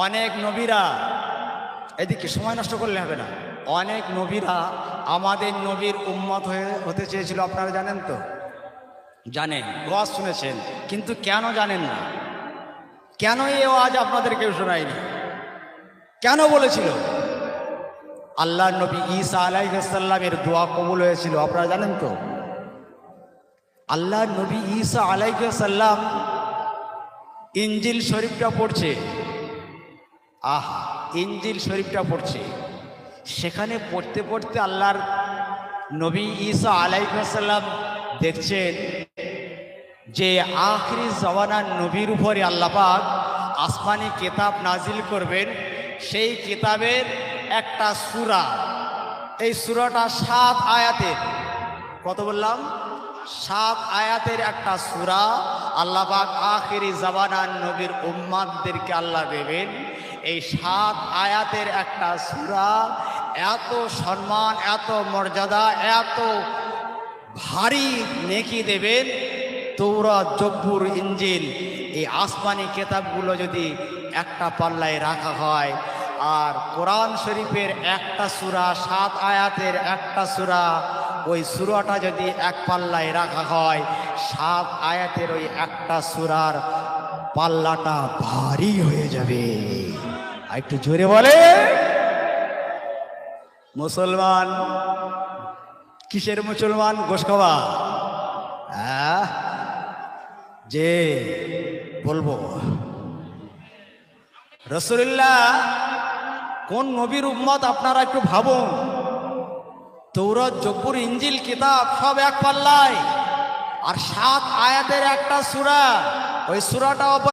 অনেক নবীরা, এদিকে সময় নষ্ট করলে হবে না, অনেক নবীরা আমাদের নবীর উম্মত হতে চেয়েছিল। আপনারা জানেন তো? জানেন, ওয়াজ শুনেছেন, কিন্তু কেন জানেন না? কেন এই ওয়াজ আপনাদের কেউ শোনায়নি? কেন বলেছিল? আল্লাহর নবী ঈসা আলাইহিস সালামের দোয়া কবুল হয়েছিল, আপনারা জানেন তো? আল্লাহর নবী ঈসা আলাইহিস সালাম ইনজিল শরীফটা পড়ছে, আহা, ইনজিল শরীফটা পড়ছে। সেখানে পড়তে পড়তে আল্লাহর নবী ঈসা আলাইহিস সালাম দেখছেন যে আখিরি জামানার নবীর উপরে আল্লাহ পাক আসমানি কিতাব নাজিল করবেন। সেই কিতাবের একটা সূরা, এই সূরাটা 7 আয়াতের, কত বললাম? 7 আয়াতের একটা সূরা আল্লাহ পাক আখিরি জামানার নবীর উম্মতদেরকে আল্লাহ দেবেন। এই 7 আয়াতের একটা সূরা এত সম্মান, এত মর্যাদা, এত ভারী নেকি দেবেন। তৌরাত, জব্বুর, ইনজিল, এই আসমানি কিতাবগুলো যদি একটা পাল্লায় রাখা হয়, আর কোরআন শরীফের একটা সূরা 7 আয়াতের একটা সূরা, ওই সূরাটা যদি এক পাল্লায় রাখা হয়, 7 আয়াতের ওই একটা সূরার পাল্লাটা ভারী হয়ে যাবে। আর একটু জোরে বলে। মুসলমান কিসের মুসলমান? গোশ খাওয়া? হ্যাঁ, যে বলবো রাসূলুল্লাহ কোন নবীর উম্মত আপনারা একটু ভাবুন। তৌরাত, জব্বুর, ইনজিল কিতাব সব এক পাল্লায়, আর 7 আয়াতের একটা সূরা, ওই সূরাটাও